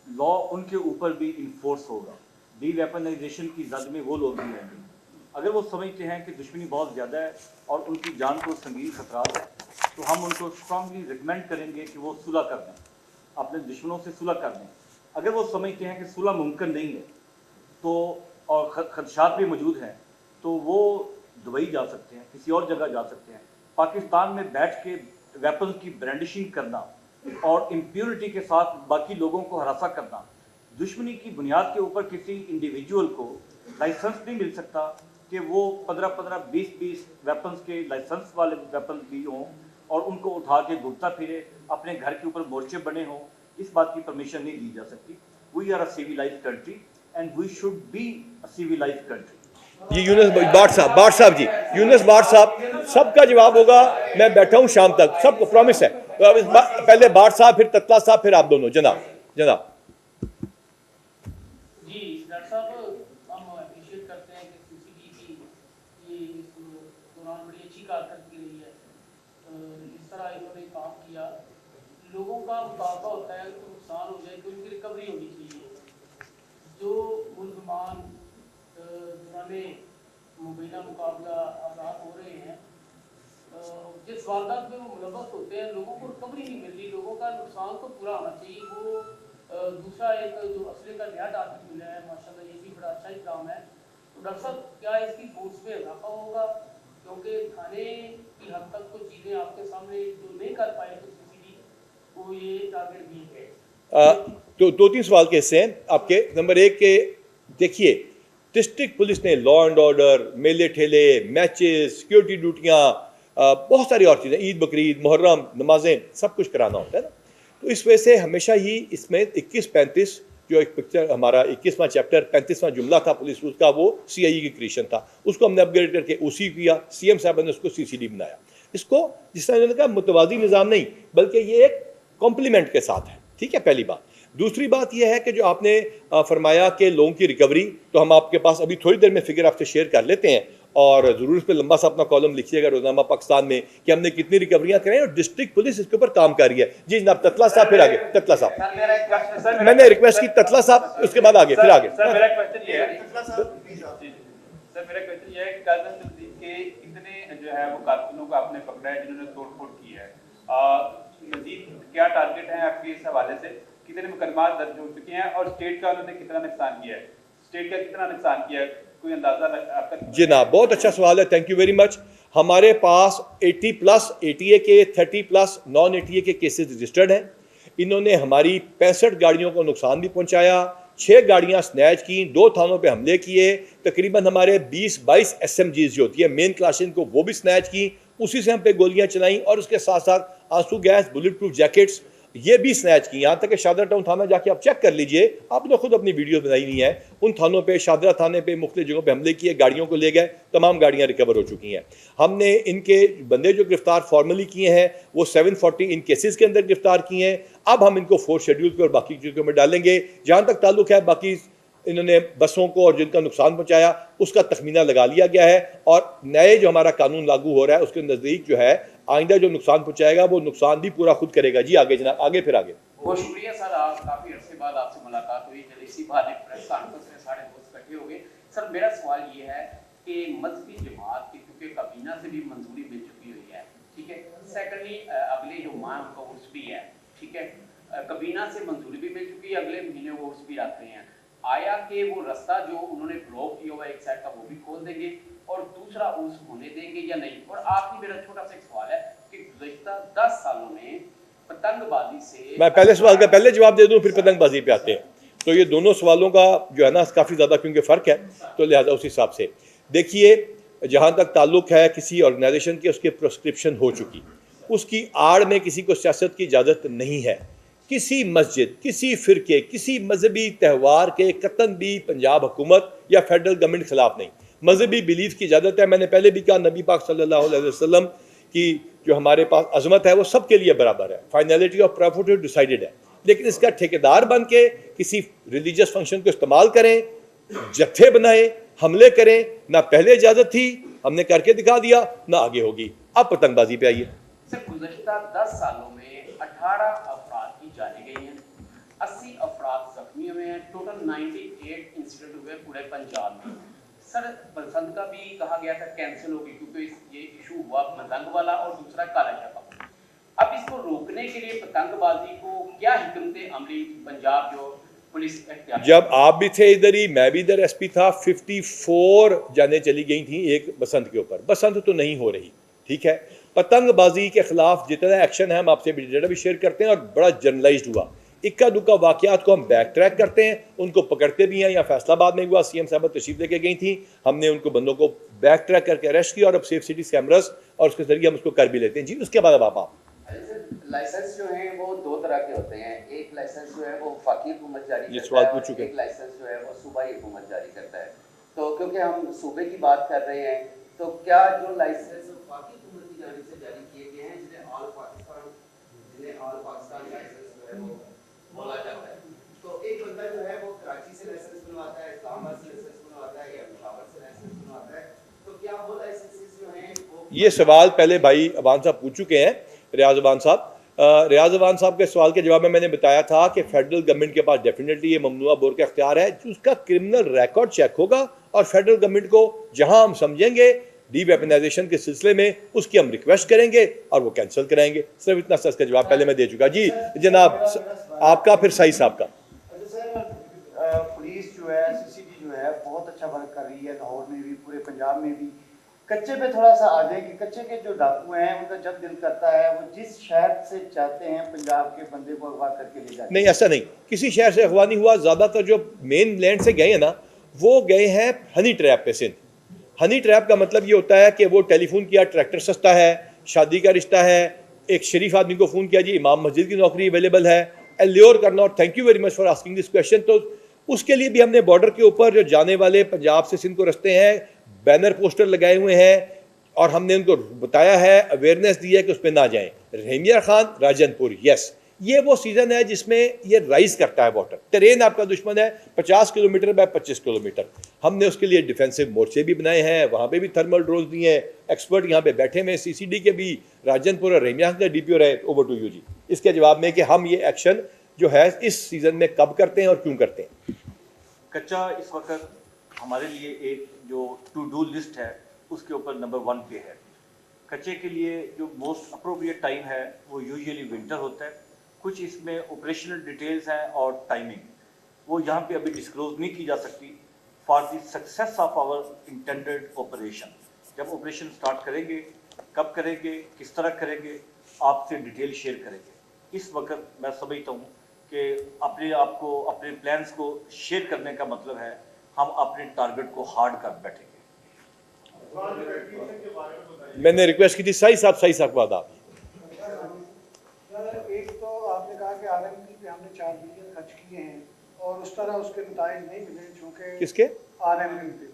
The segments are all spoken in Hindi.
लॉ उनके ऊपर भी इन्फोर्स होगा। डी वेपनाइजेशन की जद में वो लोग भी होंगे। अगर वो समझते हैं कि दुश्मनी बहुत ज़्यादा है और उनकी जान को संगीन खतरात है, तो हम उनको स्ट्रांगली रिकमेंड करेंगे कि वो सुलह कर दें, अपने दुश्मनों से सुलह कर दें। अगर वो समझते हैं कि सुलह मुमकिन नहीं है तो और खदशात भी मौजूद हैं, तो वो दुबई जा सकते हैं, किसी और जगह जा सकते हैं। पाकिस्तान में बैठ के वेपन की ब्रांडिशिंग करना और इम्प्यूरिटी के साथ बाकी लोगों को हरासा करना, दुश्मनी की बुनियाद के ऊपर किसी इंडिविजुअल को लाइसेंस नहीं मिल सकता कि वो 15-15, 20-20 वेपन्स के लाइसेंस वाले वेपन भी हों और उनको उठा के घूमता फिरे, अपने घर के ऊपर मोर्चे बने हों। इस बात की परमिशन नहीं दी जा सकती। We are a civilized country and we should be a civilized country। ये यूनुस बाट साहब जी, यूनुस बाट साहब, सबका जवाब होगा। मैं बैठा हूँ शाम तक, सबको प्रॉमिस है। तो अब पहले बाट साहब, फिर ततला साहब, फिर आप दोनों। जनाब जनाब जी डॉक्टर साहब, हम अप्रिशिएट करते हैं कि सीसीडी की ये इस दौरान बड़ी अच्छी कारकर्दगी रही है। इस तरह इन्होंने काम किया, लोगों का मुतालबा होता है तो नुकसान हो जाए तो उनकी रिकवरी होनी चाहिए। जो मुसलमान दौराने मुबैना मुकाबला आज़ाद हो रहे हैं, जिस वारदात में वो मुलव्वस होते हैं, लोगों को रिकवरी नहीं मिल रही, लोगों का नुकसान तो पूरा होना चाहिए। वो दूसरा एक जो असले का नया टारगेट मिला है, माशाल्लाह ये भी बड़ा अच्छा इक़दाम है। तो डॉक्टर साहब, क्या इसकी फोर्स में इजाफा होगा? क्योंकि थाने की हद तक तो चीज़ें आपके सामने जो नहीं कर पाए तो सीसीडी को ये टारगेट भी है। तो 2-3 सवाल के हिस्से हैं आपके। नंबर 1 के देखिए, डिस्ट्रिक्ट पुलिस ने लॉ एंड ऑर्डर, मेले ठेले, मैचेस, सिक्योरिटी ड्यूटियाँ, बहुत सारी और चीज़ें, ईद बकरीद, मुहर्रम, नमाजें, सब कुछ कराना होता है ना। तो इस वजह से हमेशा ही इसमें 21-35 जो एक पिक्चर हमारा 21वां चैप्टर 35वां जुमला था पुलिस रूल का, वो CIE की क्रिएशन था, उसको हमने अपग्रेड करके उसी किया। CM साहब ने उसको CCD बनाया। इसको जिस तरह उन्होंने कहा मुतवाज़ी निज़ाम नहीं, बल्कि ये एक कॉम्प्लीमेंट के साथ है। ठीक है, पहली बात। दूसरी बात यह है कि जो आपने फरमाया कि लोगों की रिकवरी, तो हम आपके पास अभी थोड़ी देर में फिगर आपसे शेयर कर लेते हैं, और ज़रूर इस पर लंबा सा अपना कॉलम लिखिएगा रोज़नामा पाकिस्तान में कि हमने कितनी रिकवरियाँ कराई और डिस्ट्रिक्ट पुलिस इसके ऊपर काम कर रही है। जी जनाब, ततला साहब, फिर आगे ततला साहब। मैंने रिक्वेस्ट की ततला साहब, उसके बाद आगे, फिर आगे। सर मेरा क्वेश्चन ये है कि काजम तस्दीक के कितने जो है वो कारकुनों को आपने पकड़ा है जिन्होंने तोड़फोड़ की है? मजीद क्या टारगेट है आपके इस हवाले से? कितने मुकदमा दर्ज हो चुके हैं और स्टेट का उन्होंने कितना नुकसान किया है? स्टेट का कितना नुकसान किया है, कोई अंदाजा आपका? जनाब बहुत अच्छा सवाल है, थैंक यू वेरी मच। हमारे पास 80+ ATA के, 30+ नॉन ATA के केसेस रजिस्टर्ड हैं। इन्होंने हमारी 65 गाड़ियों को नुकसान भी पहुंचाया, 6 गाड़ियां स्नैच की, 2 थानों पे हमले किए, तकरीबन हमारे 20-22 SMGs जो होती है मेन क्लाशन को, वो भी स्नैच की, उसी से हम पे गोलियां चलाई, और उसके साथ साथ आंसू गैस, बुलेट प्रूफ जैकेट्स ये भी स्नैच की। यहाँ तक कि शादरा टाउन थाना जाके आप चेक कर लीजिए, आपने खुद अपनी वीडियो बनाई नहीं है, उन थानों पे, शादरा थाने पे, मुख्तलिफ जगहों पे हमले किए, गाड़ियों को ले गए, तमाम गाड़ियाँ रिकवर हो चुकी हैं। हमने इनके बंदे जो गिरफ्तार फॉर्मली किए हैं वो 740 इन केसेस के अंदर गिरफ्तार किए हैं। अब हम इनको 4 शेड्यूल पे और बाकी चीज़ों में डालेंगे। जहाँ तक ताल्लुक है बाकी इन्होंने बसों को और जिनका नुकसान पहुंचाया उसका तखमीना लगा लिया गया है, और नए जो हमारा कानून लागू हो रहा है उसके नज़दीक जो है आइंदा जो नुकसान पहुंचाएगा वो नुकसान भी पूरा खुद करेगा। जी आगे जनाब, आगे फिर आगे। बहुत शुक्रिया सर, आप काफ़ी अरसे बाद आपसे मुलाकात हुई, जब इसी बहाने प्रेस कॉन्फ्रेंस में सारे दोस्त इकट्ठे हो गए। सर मेरा सवाल ये है कि मजहबी जमात की क्योंकि काबीना से भी मंजूरी मिल चुकी हुई है, ठीक है, सेकेंडली अगले जो माह उनका उर्स भी है, ठीक है, काबीना से मंजूरी भी मिल चुकी है, अगले महीने वो उर्स भी रख रहे हैं। आया कि वो रास्ता जो उन्होंने ब्लॉक किया हुआ एक साइड का वो भी खोल देंगे और दूसरा उर्स होने देंगे या नहीं? और आखिरी मेरा छोटा सा एक सवाल है कि गुज़श्ता 10 सालों में पतंगबाजी से, मैं पहले सवाल का पहले जवाब दे दूं फिर पतंगबाजी पे आते हैं। तो ये दोनों सवालों का जो है ना काफ़ी ज़्यादा क्योंकि फ़र्क है, तो लिहाजा उस हिसाब से देखिए, जहाँ तक ताल्लुक है किसी ऑर्गेनाइजेशन की उसकी प्रोस्क्रिप्शन हो चुकी, उसकी आड़ में किसी को सियासत की इजाज़त नहीं है। किसी मस्जिद, किसी फ़िरके, किसी मजहबी त्यौहार के कतन भी पंजाब हुकूमत या फेडरल गवर्नमेंट के खिलाफ नहीं। मजहबी बिलीफ की इजाज़त है। मैंने पहले भी कहा नबी पाक सल्लल्लाहु अलैहि वसल्लम की जो हमारे पास अजमत है वो सबके लिए बराबर है, फाइनलिटी ऑफ प्रॉफिट डिसाइडेड है। लेकिन इसका ठेकेदार बन के किसी रिलीजियस फंक्शन को इस्तेमाल करें, जत्थे बनाए, हमले करें, ना पहले इजाज़त थी, हमने करके दिखा दिया, ना आगे होगी। अब पतंगबाजी पे आइए। सर गुज़श्ता 10 सालों में 18 अफराद की जानें गई हैं, 80 अफराद जख्मी हुए हैं, टोटल 98 इंसिडेंट हुए पूरे पंजाब में। सर बसंत का भी कहा गया था कैंसिल होगी क्योंकि ये इशू हुआ पतंग वाला और दूसरा काला शफा। अब इसको रोकने के लिए पतंगबाजी को क्या हिकमत अमली पंजाब जो पुलिस इख्तियार? जब आप भी थे इधर ही, मैं भी इधर एसपी था, 54 जाने चली गई थी एक बसंत के ऊपर। बसंत तो नहीं हो रही, ठीक है। पतंगबाजी के खिलाफ जितना एक्शन है हम आपसे डेटा भी शेयर करते हैं और बड़ा जर्नलाइज्ड हुआ। इक्का दुक्का वाकयात को हम बैक ट्रैक करते हैं, उनको पकड़ते भी हैं। या फैसलाबाद में हुआ, सीएम साहब तशरीफ लेके गई थी, हमने उनको बंदों को बैक ट्रैक करके अरेस्ट किया और अब सेफ सिटी कैमरास और उसके जरिए हम उसको कर भी लेते हैं। जी उसके बाद अब आप लाइसेंस जो हैं वो दो तरह के होते हैं। एक लाइसेंस जो है वो वफाकी हुकूमत जारी ये करता सवाल है पूछ और चुके एक लाइसेंस जो है वो सूबाई हुकूमत जारी करता है। तो क्योंकि हम सूबे की बात कर रहे हैं, तो क्या जो लाइसेंस वफाकी हुकूमत की जानिब से जारी किए गए हैं, जिन्हें ऑल पाकिस्तान लाइसेंस जो है वो बोला जाता है, तो एक बंदा जो है वो कराची से लाइसेंस बनवाता है, इस्लामाबाद से लाइसेंस बनवाता है या पेशावर से लाइसेंस बनवाता है, तो क्या वो लाइसेंसेस जो हैं वो? ये सवाल पहले भाई अवान साहब पूछ चुके हैं, रियाज अवान साहब। रियाज अवान साहब के सवाल के जवाब में मैंने बताया था कि फेडरल गवर्नमेंट के पास डेफिनेटली ये ममनुआ बोर का इख्तियार है। उसका क्रिमिनल रिकॉर्ड चेक होगा और फेडरल गवर्नमेंट को जहां हम समझेंगे डी वेपनाइजेशन के सिलसिले में उसकी हम रिक्वेस्ट करेंगे और वो कैंसिल कराएंगे। सिर्फ इतना सा इसका जवाब पहले मैं दे चुका। जी जनाब आपका, फिर साई साहब का। पुलिस जो है सीसीडी जो है बहुत अच्छा वर्क कर रही है, लाहौर में भी, पूरे पंजाब में भी। कच्चे पे थोड़ा सा आ जाए कि कच्चे के जो डाकू हैं उनका जब दिल करता है वो जिस शहर से चाहते हैं पंजाब के बंदे को अगवा करके ले जाते हैं। नहीं ऐसा नहीं, किसी शहर से अगवा नहीं हुआ। ज़्यादातर जो मेन लैंड से गए हैं ना वो गए हैं हनी ट्रैप पे। सिंध हनी ट्रैप का मतलब ये होता है कि वो टेलीफोन किया, ट्रैक्टर सस्ता है, शादी का रिश्ता है, एक शरीफ आदमी को फ़ोन किया जी इमाम मस्जिद की नौकरी अवेलेबल है, एल्योर करना। और thank you very much for asking this question. तो उसके लिए भी हमने बॉर्डर के ऊपर जो जाने वाले पंजाब से सिंध को रास्ते हैं बैनर पोस्टर लगाए हुए हैं और हमने उनको बताया है, अवेयरनेस दी है कि उस पर ना जाएं। रहीमिया खान, राजनपुर, यस ये वो सीज़न है जिसमें ये राइज करता है वाटर। ट्रेन आपका दुश्मन है 50 किलोमीटर बाय 25 किलोमीटर। हमने उसके लिए डिफेंसिव मोर्चे भी बनाए हैं, वहाँ पे भी थर्मल ड्रोन दिए हैं, एक्सपर्ट यहाँ पे बैठे हुए, सीसीडी के भी, राजनपुर और रहीमिया खान का डीपीओ रहे। ओवर टू यू जी इसके जवाब में कि हम ये एक्शन जो है इस सीज़न में कब करते हैं और क्यों करते हैं। कच्चा इस वक्त हमारे लिए एक जो टू डू लिस्ट है उसके ऊपर नंबर 1 पे है। कच्चे के लिए जो मोस्ट अप्रोप्रिएट टाइम है वो यूजुअली विंटर होता है। कुछ इसमें ऑपरेशनल डिटेल्स हैं और टाइमिंग वो यहाँ पे अभी डिस्क्लोज नहीं की जा सकती for the success of our intended operation. जब ऑपरेशन स्टार्ट करेंगे, कब करेंगे, किस तरह करेंगे, आपसे डिटेल शेयर करेंगे। इस वक्त मैं समझता हूँ कि अपने आप को, अपने प्लान्स को शेयर करने का मतलब है हम अपने टारगेट को हार्ड कर बैठेंगे। मैंने रिक्वेस्ट की थी साई साहब को आदाब। एक तो आपने कहा कि आरएमपी पे हमने 4 बिलियन खर्च किए हैं और उस तरह उसके नताइज नहीं मिले चूँकि किसके? आरएमपी पे।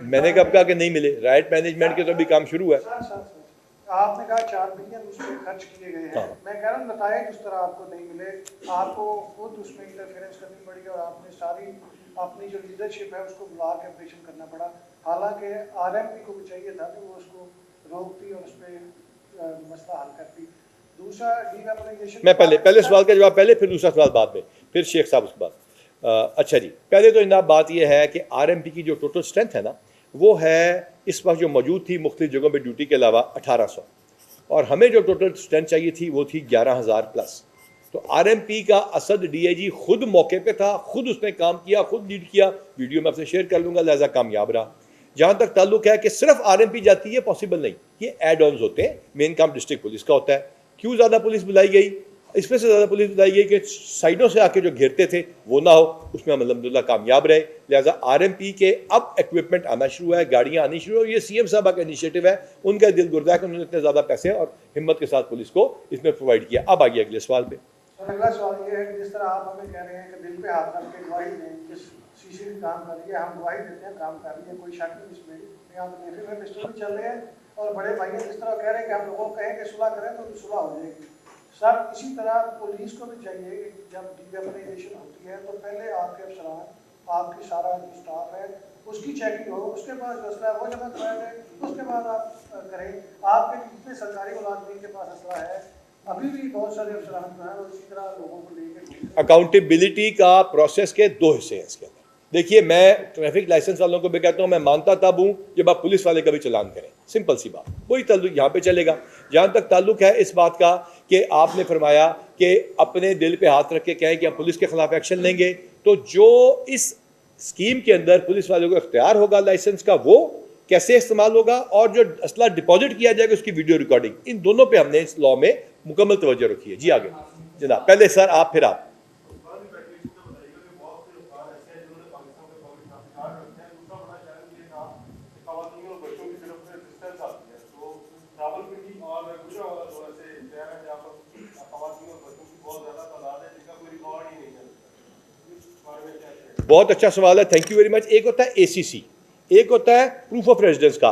मैंने कब कहा कि नहीं मिले? राइट मैनेजमेंट के तो अभी काम शुरू है। आपने कहा 4 बिलियन उस पर खर्च किए गए हैं। हाँ। मैं कह रहा हूँ नताइज उस तरह आपको नहीं मिले, आपको खुद उसमें इंटरफेरेंस करनी पड़ी और आपने सारी अपनी जो लीडरशिप है उसको बुला के ऑपरेशन करना पड़ा। हालांकि आरएमपी को भी चाहिए था कि वो उसको रोकती और उस पर मसला हल करती। दूसरा डीवेपनाइजेशन, मैं पहले सवाल का जवाब पहले, फिर दूसरा सवाल बाद में, फिर शेख साहब उसके बाद। अच्छा जी, पहले तो जनाब बात यह है कि आरएमपी की जो टोटल स्ट्रेंथ है ना वो है इस वक्त जो मौजूद थी मुख्तलिफ जगहों पर ड्यूटी के अलावा 1800, और हमें जो टोटल स्ट्रेंथ चाहिए थी वो थी 11,000 प्लस। तो आरएमपी का असद डीआईजी खुद मौके पे था, खुद उसने काम किया, खुद लीड किया, वीडियो मैं आपसे शेयर कर लूँगा, लिहाजा कामयाब रहा। जहाँ तक ताल्लुक है कि सिर्फ आरएमपी जाती है, पॉसिबल नहीं, ये एड ऑन्स होते हैं। मेन काम डिस्ट्रिक्ट पुलिस का होता है। क्यों ज़्यादा पुलिस बुलाई गई? इसमें से ज़्यादा पुलिस बुलाई गई कि साइडों से आके जो घेरते थे वो ना हो, उसमें हम अल्हम्दुलिल्लाह कामयाब रहे। लिहाजा आरएमपी के अब इक्विपमेंट आना शुरू है, गाड़ियाँ आनी शुरू, ये सीएम साहब का इनिशिएटिव है, उनका दिल गुर्दा है कि उन्होंने इतने ज़्यादा पैसे और हिम्मत के साथ पुलिस को इसमें प्रोवाइड किया। अब आइए अगले सवाल पे। अगला सवाल ये है कि जिस तरह आप हमें कह रहे हैं कि दिल पे हाथ रख के गवाही दें कि सीसीटीवी काम कर रही है, हम गवाही देते हैं काम कर रही है, कोई शक नहीं इसमें। यहाँ तो नेफे में पिस्टल भी चल रहे हैं और बड़े भाई जिस तरह कह रहे हैं कि हम लोगों को कहें कि सुलह करें तो सुलह हो जाएगी। सर इसी तरह पुलिस को भी चाहिए कि जब डीवेपनाइजेशन होती है तो पहले आपके अफसरान, आपकी सारा जो स्टाफ है उसकी चेकिंग हो, उसके बाद असला है वो जमा कराया जाए, उसके बाद आप करें। आपके जितने सरकारी मुलाजमीन के पास असला है अभी भी बहुत सारे अफसरान जो हैं वो इसी तरह लोगों को लेकर अकाउंटेबिलिटी का प्रोसेस के दो हिस्से हैं इसके अंदर। देखिए, मैं ट्रैफिक लाइसेंस वालों को भी कहता हूँ, मैं मानता तब हूँ जब आप पुलिस वाले का भी चालान करें, सिंपल सी बात, वही ताल्लुक यहाँ पे चलेगा। जहाँ तक ताल्लुक है इस बात का कि आपने फरमाया कि अपने दिल पे हाथ रख के कहें कि हम पुलिस के खिलाफ एक्शन लेंगे, तो जो इस स्कीम के अंदर पुलिस वालों को इख्तियार होगा लाइसेंस का, वो कैसे इस्तेमाल होगा, और जो असला डिपॉजिट किया जाएगा उसकी वीडियो रिकॉर्डिंग, इन दोनों पे हमने इस लॉ में मुकम्मल तवज्जो रखी है। जी आगे जनाब, पहले सर आप, फिर आप। बहुत अच्छा सवाल है, थैंक यू वेरी मच। एक होता है एसीसी, एक होता है प्रूफ ऑफ रेजिडेंस का,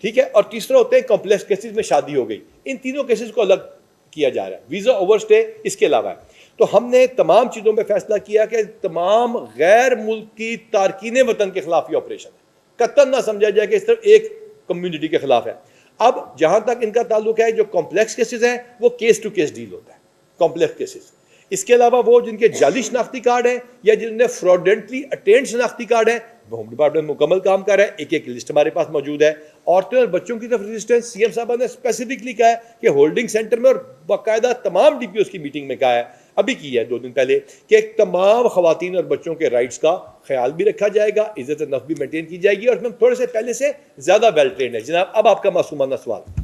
ठीक है, और तीसरा होते हैं कॉम्प्लेक्स केसेस में शादी हो गई। इन तीनों केसेस को अलग किया जा रहा है, वीज़ा ओवरस्टे इसके अलावा है। तो हमने तमाम चीज़ों पे फैसला किया कि तमाम गैर मुल्की तारकीन वतन के खिलाफ ये ऑपरेशन है, कतन ना समझा जाए कि इस तरफ एक कम्युनिटी के खिलाफ है। अब जहाँ तक इनका ताल्लुक है, जो कॉम्प्लेक्स केसेस हैं वो केस टू केस डील होता है, कॉम्प्लेक्स केसेस। इसके अलावा वो जिनके जाली शनाख्ती कार्ड है या जिनने फ्रॉडेंटली अटेंड शनाख्ती कार्ड है, होम डिपार्टमेंट मुकम्मल काम कर रहा है, एक एक लिस्ट हमारे पास मौजूद है। औरतें और बच्चों की तरफ रजिस्टेंस सीएम साहब ने स्पेसिफिकली कहा है कि होल्डिंग सेंटर में, और बाकायदा तमाम डीपीओ की मीटिंग में कहा है, अभी की है 2 दिन पहले, कि तमाम खवातीन और बच्चों के राइट्स का ख्याल भी रखा जाएगा, इज्जत नफ्स भी मेंटेन की जाएगी, और हम थोड़े से पहले से ज़्यादा वेल ट्रेंड है। जनाब, अब आपका मासूमाना सवाल।